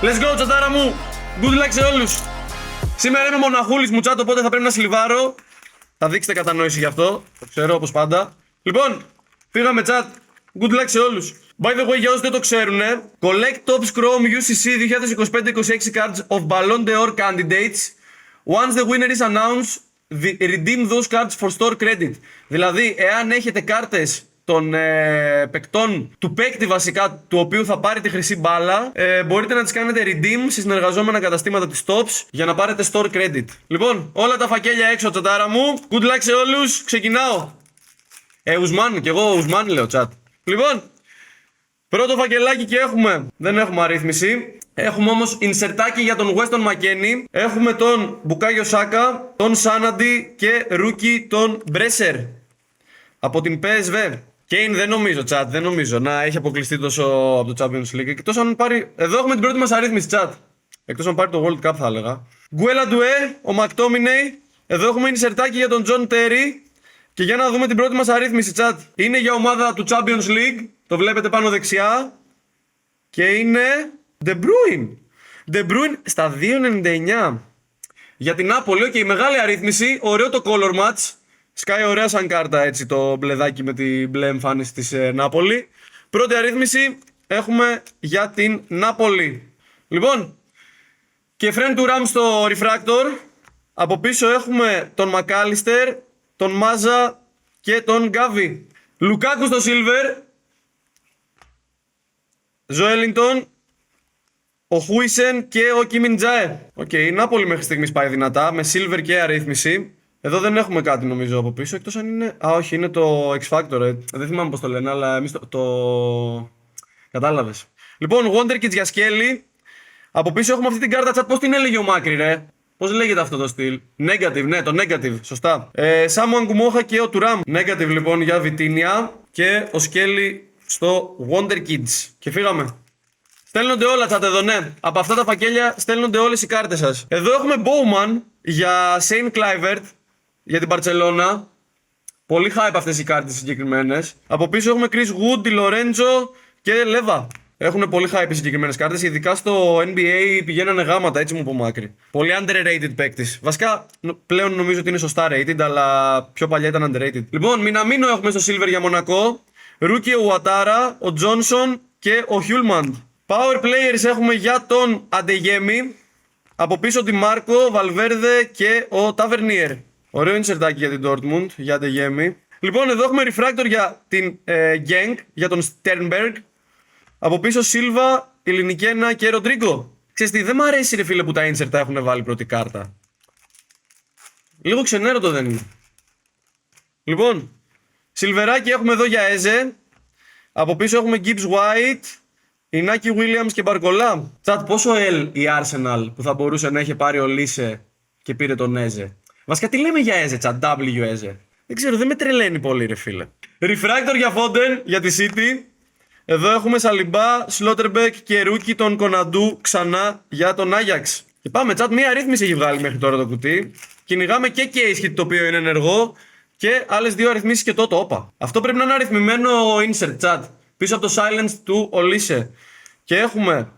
Let's go, τσατάρα μου. Good luck σε όλους. Σήμερα είμαι μοναχούλης μου chat, οπότε θα πρέπει να σλιβάρω. Θα δείξετε κατανόηση γι' αυτό. Το ξέρω όπως πάντα. Λοιπόν, φύγαμε chat. Good luck σε όλους. By the way, για όσους δεν το ξέρουν, collect Top Chrome UCC 2025-26 cards of Ballon d'Or candidates. Once the winner is announced, redeem those cards for store credit. Δηλαδή, εάν έχετε κάρτες των παικτών του παίκτη βασικά, του οποίου θα πάρει τη χρυσή μπάλα, μπορείτε να τις κάνετε redeem σε συνεργαζόμενα καταστήματα της Tops για να πάρετε store credit. Λοιπόν, όλα τα φακέλια έξω, τσατάρα μου. Good luck σε όλους. Ξεκινάω. Ουσμάν, κι εγώ Ουσμάν λέω chat. Λοιπόν, πρώτο φακελάκι και έχουμε. Δεν έχουμε αρρύθμιση. Έχουμε όμως insertάκι για τον Weston McKennie. Έχουμε τον Μπουκάγιο Σάκα, τον Σάναντι και ρούκι τον Μπρέσερ από την PSV. Κέιν δεν νομίζω, chat, δεν νομίζω να έχει αποκλειστεί τόσο από το Champions League. Εκτός αν πάρει. Εδώ έχουμε την πρώτη μας αρρύθμιση, chat. Εκτός αν πάρει το World Cup, θα έλεγα. Γκουέλα Ντουέ, ο Μακτόμινεϊ. Εδώ έχουμε insertάκι για τον John Terry. Και για να δούμε την πρώτη μας αρρύθμιση, chat. Είναι για ομάδα του Champions League. Το βλέπετε πάνω δεξιά. Και είναι De Bruyne. De Bruyne στα 2,99. Για την Νάπολη, και η μεγάλη αρρύθμιση. Ωραίο το color match. Σκάει ωραία σαν κάρτα έτσι το μπλεδάκι με την μπλε εμφάνιση της Νάπολη. Πρώτη αρρύθμιση έχουμε για την Νάπολη. Λοιπόν, και friend του Ram στο Refractor. Από πίσω έχουμε τον Μακάλιστερ, τον Μάζα και τον Γκάβι. Λουκάκου στο Silver. Ζωέλινγκτον, ο Χούισεν και ο Κιμιντζάε. Οκ, η Νάπολη μέχρι στιγμής πάει δυνατά με Silver και αρρύθμιση. Εδώ δεν έχουμε κάτι νομίζω από πίσω, εκτός αν είναι. Α, όχι, είναι το X Factor. Δεν θυμάμαι πώς το λένε, αλλά εμείς το... Κατάλαβες. Λοιπόν, Wonderkids για σκέλη. Από πίσω έχουμε αυτή την κάρτα chat. Πώς την έλεγε ο Μάκρη, ρε? Πώς λέγεται αυτό το στυλ? Negative, ναι, το negative, σωστά. Σάμου Αγκουμόχα και ο Τουράμ. Negative λοιπόν για Βιτίνια. Και ο σκέλη στο Wonderkids. Και φύγαμε. Στέλνονται όλα chat εδώ, ναι. Από αυτά τα φακέλια στέλνονται όλες οι κάρτες σας. Εδώ έχουμε Bowman για Shane Kluivert. Για την Μπαρτσελώνα. Πολύ hype αυτές οι κάρτες συγκεκριμένες. Από πίσω έχουμε Chris Wood, Di Lorenzo και Leva. Έχουν πολύ hype οι συγκεκριμένες κάρτες. Ειδικά στο NBA πηγαίνανε γάματα, έτσι μου πω Μάκρη. Πολύ underrated παίκτης. Βασικά πλέον νομίζω ότι είναι σωστά rated, αλλά πιο παλιά ήταν underrated. Λοιπόν, Μιναμίνο έχουμε στο Silver για Μονακό. Ρούκι ο Ουατάρα, ο Johnson και ο Hjulmand. Power players έχουμε για τον Αντεγέμι. Από πίσω τη Μάρκο, Βαλβέρδε και ο Ταβερνίερ. Ωραίο insertάκι για την Dortmund, για τη Γέμι. Λοιπόν, εδώ έχουμε refractor για την Genk, για τον Sternberg. Από πίσω Σίλβα, Ιλινικένα και Ροντρίγκο. Ξέρεις τι, δεν μ' αρέσει ρε φίλε που τα insert τα έχουν βάλει πρώτη κάρτα. Λίγο ξενέρωτο δεν είναι? Λοιπόν, Σιλβεράκι έχουμε εδώ για Έζε. Από πίσω έχουμε Gibbs White, Ινάκη Williams και Μπαρκολά. Τσάτ, πόσο L η Arsenal που θα μπορούσε να είχε πάρει ο Λίσε και πήρε τον Έζε? Βασικά τι λέμε για Έζε, chat, W Έζε? Δεν ξέρω, δεν με τρελαίνει πολύ ρε φίλε. Refractor για Foden, για τη City. Εδώ έχουμε Σαλιμπά, Σλότερμπεκ και ρούκι τον Κοναντού ξανά για τον Άγιαξ. Και πάμε chat, μία αρρύθμιση έχει βγάλει μέχρι τώρα το κουτί. Κυνηγάμε και case hit το οποίο είναι ενεργό και άλλες δύο αρρυθμίσεις και τότε, όπα. Αυτό πρέπει να είναι αριθμημένο insert chat, πίσω από το silence του Ολίσε. Και έχουμε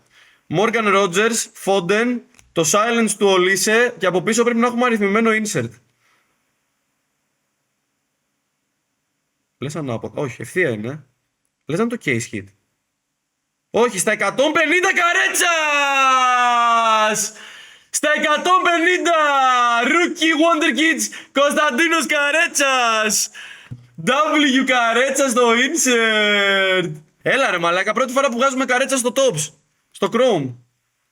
Morgan Rogers, Foden, το silence του Ολίσε και από πίσω πρέπει να έχουμε αριθμημένο insert. Λες ανάποδα. Όχι, ευθεία είναι. Λες να είναι το case hit. Όχι, στα 150 Καρέτσας! Στα 150! Rookie Wonderkids Κωνσταντίνος Καρέτσας! W Καρέτσα στο insert! Έλα ρε μαλάκα, πρώτη φορά που βγάζουμε Καρέτσα στο Tops. Στο Chrome.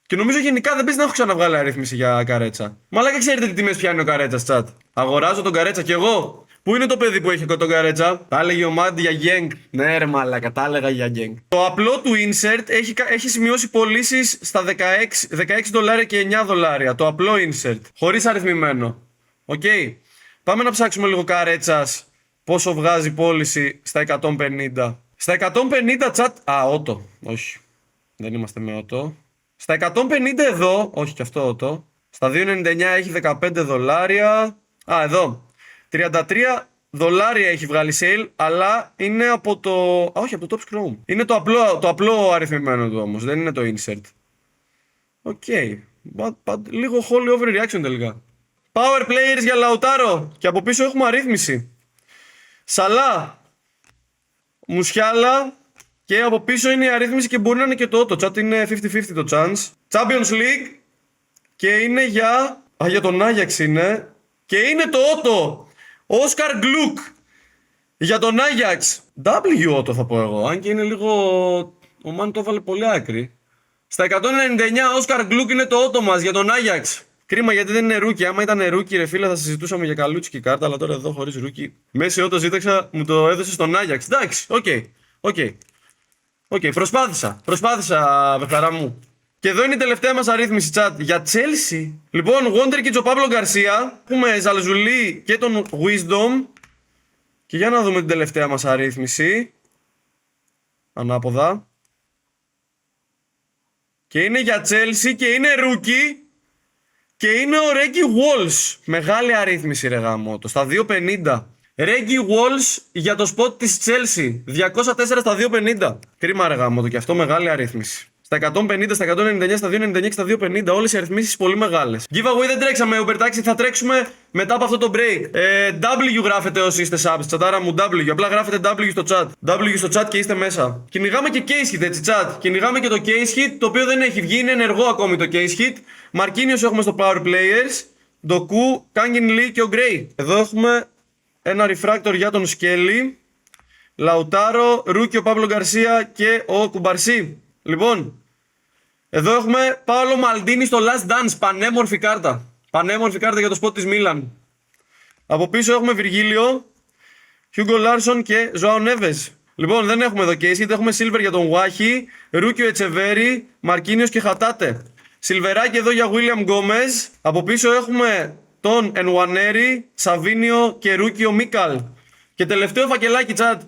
Και νομίζω γενικά δεν πες να έχω ξαναβγάλει αρρύθμιση για Καρέτσα. Μαλάκα, ξέρετε τι τιμές πιάνει ο Καρέτσας, chat? Αγοράζω τον Καρέτσα κι εγώ. Πού είναι το παιδί που έχει τον Καρέτσα? Τα έλεγε ο Μάντι για Genk. Ναι ρε μαλάκα, τα έλεγα για Genk. Το απλό του insert έχει σημειώσει πωλήσεις στα 16 δολάρια και 9 δολάρια. Το απλό insert. Χωρίς αριθμημένο. Οκ. Πάμε να ψάξουμε λίγο Καρέτσας. Πόσο βγάζει πώληση στα 150. Στα 150 chat. Α, ότο. Όχι. Δεν είμαστε με ότο. Στα 150 εδώ. Όχι και αυτό ότο. Στα 2,99 έχει 15 δολάρια. Α, εδώ. 33 δολάρια έχει βγάλει sale, αλλά είναι από το... όχι, από το Top Chrome. Είναι το απλό αριθμημένο του όμως, δεν είναι το insert. Οκ. Λίγο holy overreaction τελικά. Power players για Λαουτάρο. Και από πίσω έχουμε αρρύθμιση. Σαλά. Μουσιάλα. Και από πίσω είναι η αρρύθμιση και μπορεί να είναι και το Ότο. Chat είναι 50-50 το chance. Champions League. Και είναι για... για τον Άγιαξ είναι. Και είναι το Ότο. Όσκαρ Γκλουκ. Για τον Άγιαξ. W Ότο θα πω εγώ. Αν και είναι λίγο... Ο Μαν το έβαλε πολύ άκρη. Στα 199 Όσκαρ Γκλουκ είναι το Ότο μας για τον Άγιαξ. Κρίμα γιατί δεν είναι ρούκι. Άμα ήταν ρούκι, ρε φίλε, θα συζητούσαμε για καλούτσικη κάρτα. Αλλά τώρα εδώ χωρίς ρούκι. Μέση Ότο ζήταξα, μου το έδωσε στον Άγιαξ. Εντάξει, οκ. Προσπάθησα, παιχταρά μου. Και εδώ είναι η τελευταία μας αρρύθμιση, chat. Για Chelsea. Λοιπόν, Wonderkid ο Παύλο Γκαρσία. Έχουμε Ζαλζουλί και τον Wisdom. Και για να δούμε την τελευταία μας αρρύθμιση. Ανάποδα. Και είναι για Chelsea και είναι rookie. Και είναι ο Reggie Walsh. Μεγάλη αρρύθμιση, ρε γαμώτο. Στα 2.50. Reggie Walsh για το spot της Chelsea. 204 στα 2.50. Κρίμα, ρε γαμώτο. Και αυτό μεγάλη αρρύθμιση. Στα 150, στα 199, στα 299 και στα 250. Όλες οι αριθμίσεις πολύ μεγάλες. Giveaway δεν τρέξαμε, Uber Taxi. Θα τρέξουμε μετά από αυτό το break. W γράφετε όσοι είστε subs. Τσατάρα μου W. Απλά γράφετε W στο chat. W στο chat και είστε μέσα. Κυνηγάμε και case hit, έτσι chat. Κυνηγάμε και το case hit, το οποίο δεν έχει βγει. Είναι ενεργό ακόμη το case hit. Μαρκίνιος έχουμε στο Power Players. Ντοκού, Κάγκιν Λί και ο Gray. Εδώ έχουμε ένα refractor για τον Σκέλι. Λαουτάρο, Ρούκι ο Παύλο Γκαρσία και ο Κουμπαρσί. Λοιπόν, εδώ έχουμε Πάολο Μαλντίνι στο Last Dance. Πανέμορφη κάρτα. Πανέμορφη κάρτα για το spot της Μίλαν. Από πίσω έχουμε Βυργίλιο, Χιούγκο Λάρσον και Ζωάο Νέβες. Λοιπόν, δεν έχουμε εδώ case, γιατί έχουμε Silver για τον Βάχη, Ρούκιο Ετσεβέρι, Μαρκίνιος και Χατάτε. Σιλβεράκι εδώ για William Γκόμες. Από πίσω έχουμε τον Ενουανέρι, Σαβίνιο και Ρούκιο Μίκαλ. Και τελευταίο φακελάκι, chat.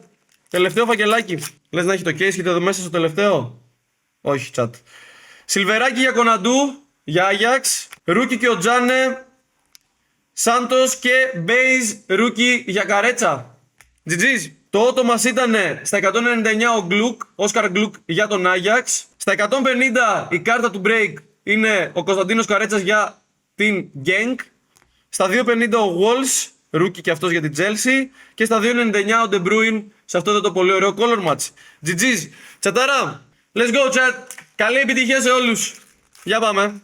Τελευταίο φακελάκι. Λες να έχει το case εδώ μέσα στο τελευταίο? Όχι, chat. Σιλβεράκι για Κοναντού, για Άγιαξ. Ρούκι και ο Τζάνε. Σάντος και Μπέιζ Ρούκι για Καρέτσα. GG's. Το ότο μας ήταν στα 199 ο Γκλουκ, Όσκαρ Γκλουκ για τον Άγιαξ. Στα 150 η κάρτα του break είναι ο Κωνσταντίνος Καρέτσας για την Genk. Στα 250 ο Walsh, Ρούκι και αυτός για την Chelsea. Και στα 299 ο De Bruyne σε αυτό εδώ το πολύ ωραίο color match. GG's. Τσατάρα, let's go chat. Καλή επιτυχία σε όλους. Για πάμε.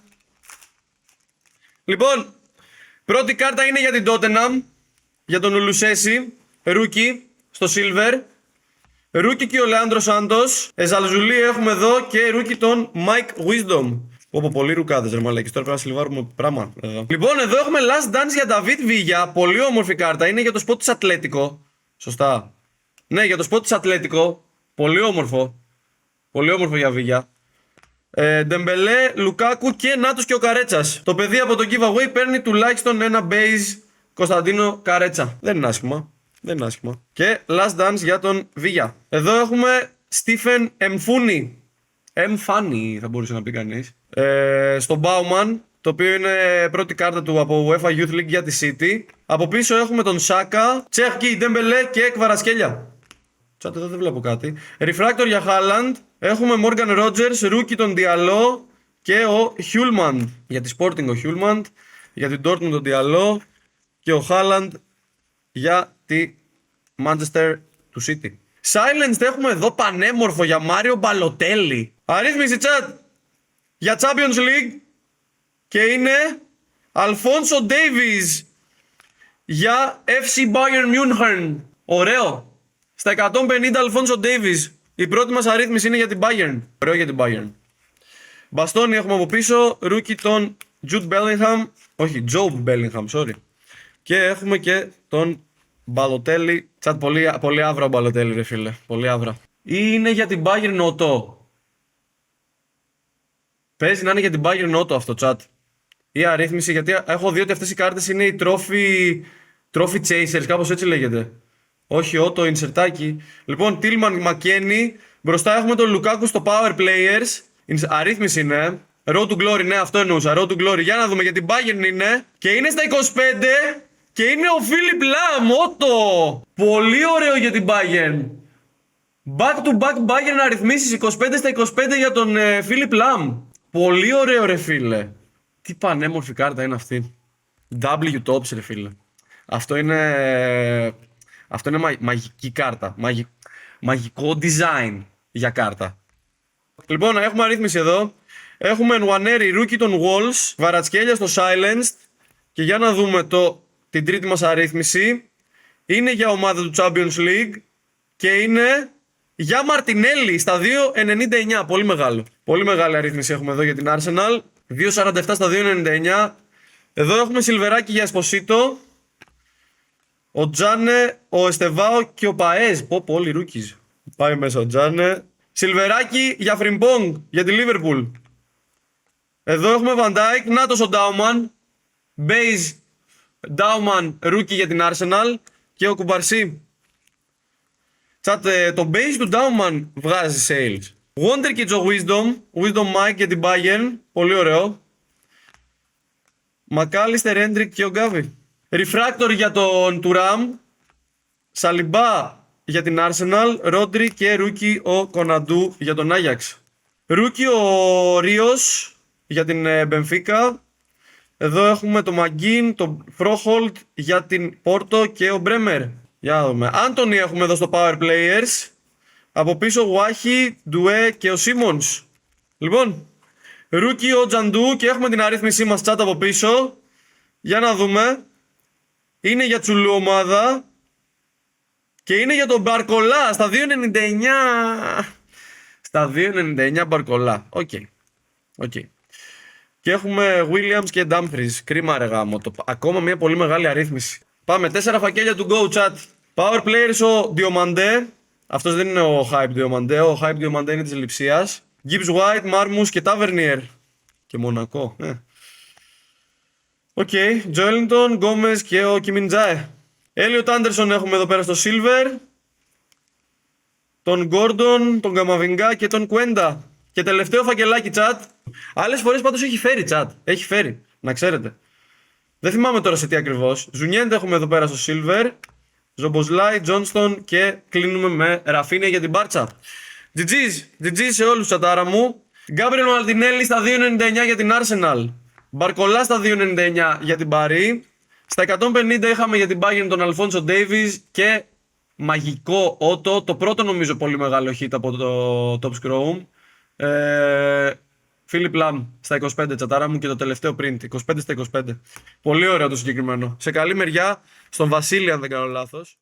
Λοιπόν, πρώτη κάρτα είναι για την Tottenham. Για τον Ουλουσέσι, Ρούκι στο Silver. Ρούκι και ο Λεάντρο Σάντος. Ζαλζουλί έχουμε εδώ και ρούκι τον Mike Wisdom. Όπω πολλοί ρουκάδες ρε μαλάκες. Τώρα πρέπει να σιλβάρουμε πράγμα εδώ. Λοιπόν, εδώ έχουμε Last Dance για David Villa. Πολύ όμορφη κάρτα. Είναι για το spot της Ατλέτικο. Σωστά. Ναι, για το spot της Ατλέτικο. Πολύ όμορφο. Πολύ όμορφο για Villa. Ντεμπελέ, Λουκάκου και Νάτος και ο Καρέτσας. Το παιδί από το giveaway παίρνει τουλάχιστον ένα base Κωνσταντίνο Καρέτσα. Δεν είναι άσχημα. Δεν είναι άσχημα. Και last dance για τον Βίγια. Εδώ έχουμε Στίφεν Εμφούνι. Εμφάνι θα μπορούσε να πει κανείς. Στον Bauman. Το οποίο είναι πρώτη κάρτα του από UEFA Youth League για τη City. Από πίσω έχουμε τον Σάκα, Τσέχκι, Ντεμπελέ και Κβαρασκέλια. Τσάτε εδώ δεν βλέπω κάτι. Refractor για Haaland. Έχουμε Morgan Rogers, Ρούκι τον Diallo και ο Hjulmand. Για τη Sporting ο Hjulmand. Για την Dortmund τον Diallo. Και ο Haaland για τη Manchester του City. Silenced έχουμε εδώ πανέμορφο για Μάριο Μπαλοτέλη. Αρρύθμιση chat για Champions League. Και είναι Alphonso Davies για FC Bayern München. Ωραίο. Στα 150 Alphonso Davies. Η πρώτη μας αρρύθμιση είναι για την Bayern. Ωραίο για την Bayern. Μπαστόνι έχουμε από πίσω. Ρούκι τον Jude Bellingham. Όχι, Joe Bellingham, sorry. Και έχουμε και τον Μπαλοτέλη. Τσάτ, πολύ άβρα ο Μπαλοτέλη, ρε φίλε. Πολύ άβρα. Ή είναι για την Bayern Νότο. Παίζει να είναι για την Bayern Νότο αυτό, τσάτ. Ή αρρύθμιση, γιατί έχω δει ότι αυτές οι κάρτες είναι οι trophy chasers, κάπως έτσι λέγεται. Όχι, το insertάκι. Λοιπόν, Τίλμαν Μακένι. Μπροστά έχουμε τον Λουκάκου στο Power Players. Αρρύθμιση είναι. Road to Glory, ναι, αυτό εννοούσα. Road to Glory. Για να δούμε, για την Bayern είναι. Και είναι στα 25. Και είναι ο Φίλιπ Λαμ, ότο! Πολύ ωραίο για την Bayern. Back to back Bayern αριθμίσεις 25 στα 25 για τον Φίλιπ Λαμ. Πολύ ωραίο ρε φίλε. Τι πανέμορφη κάρτα είναι αυτή. W Tops ρε φίλε. Αυτό είναι μαγική κάρτα. Μαγικό design για κάρτα. Λοιπόν, έχουμε αρρύθμιση εδώ. Έχουμε Nwaneri Rookie των Walls, Βαρατσκέλια στο Silenced. Και για να δούμε την τρίτη μας αρρύθμιση. Είναι για ομάδα του Champions League και είναι για Μαρτινέλη στα 2.99. Πολύ μεγάλο. Πολύ μεγάλη αρρύθμιση έχουμε εδώ για την Arsenal. 2.47 στα 2.99. Εδώ έχουμε Σιλβεράκι για Εσποσίτο. Ο Τζάνε, ο Εστεβάο και ο Παέζ. Πω, όλοι ρούκις. Πάει μέσα ο Τζάνε. Σιλβεράκι για Φριμπόγκ για τη Λίβερπουλ. Εδώ έχουμε Βαντάικ. Νάτος ο Ντάουμαν. Μπέιζ Ντάουμαν ρούκι για την Arsenal. Και ο Κουμπαρσί. Τσάτε, το base του Ντάουμαν βγάζει sales. Wonderkid ο Wisdom Mike για την Bayern. Πολύ ωραίο. Μακάλιστερ, Έντρικ και ο Γκάβι. Refractor για τον Τουράμ. Σαλιμπά για την Arsenal. Ρόντρι και Ρούκι ο Κοναντού για τον Άγιαξ. Ρούκι ο Ρίος για την Μπενφίκα. Εδώ έχουμε το Μαγκίν, το Φρόχολτ για την Πόρτο και ο Μπρέμερ. Για να δούμε. Άντονι έχουμε εδώ στο Power Players. Από πίσω Γουάχι, Ντουέ και ο Σίμονς. Λοιπόν, Ρούκι ο Τζαντού και έχουμε την αρρύθμισή μας chat από πίσω. Για να δούμε. Είναι για Τσουλού ομάδα. Και είναι για τον Μπαρκολά στα 2.99. Στα 2.99 Μπαρκολά. Οκ. Και έχουμε Williams και Dumfries. Κρίμα ρε γάμο. Ακόμα μια πολύ μεγάλη αρρύθμιση. Πάμε 4 φακέλια του Go Chat. Power Players ο Διομαντέ. Αυτός δεν είναι ο Hype Διομαντέ. Ο Hype Διομαντέ είναι της Λειψίας. Gibbs White, Marmus και Tavernier. Και Μονακό. Οκ. Joelinton, Gomez και ο Κιμιντζάε. Elliot Anderson έχουμε εδώ πέρα στο Silver. Τον Gordon, τον Καμαβινγκά και τον Κουέντα. Και τελευταίο φακελάκι chat. Άλλες φορές πάντως έχει φέρει chat. Έχει φέρει. Να ξέρετε. Δεν θυμάμαι τώρα σε τι ακριβώς. Ζουνιέντε έχουμε εδώ πέρα στο Silver. Ζομποσλάι, Τζόνστον και κλείνουμε με Ραφίνια για την Μπάρτσα. GG σε όλους τσατάρα μου. Γκάμπριελ Μαρτινέλη στα 2.99 για την Arsenal. Μπαρκολά στα 2.99 για την Παρί. Στα 150 είχαμε για την Bayern τον Αλφόνσο Ντέιβις και μαγικό ότο. Το πρώτο νομίζω πολύ μεγάλο hit από το Top Scrum. Φίλιπ Λαμ στα 25 τσατάρα μου και το τελευταίο print 25 στα 25. Πολύ ωραίο το συγκεκριμένο. Σε καλή μεριά στον Βασίλη αν δεν κάνω λάθος.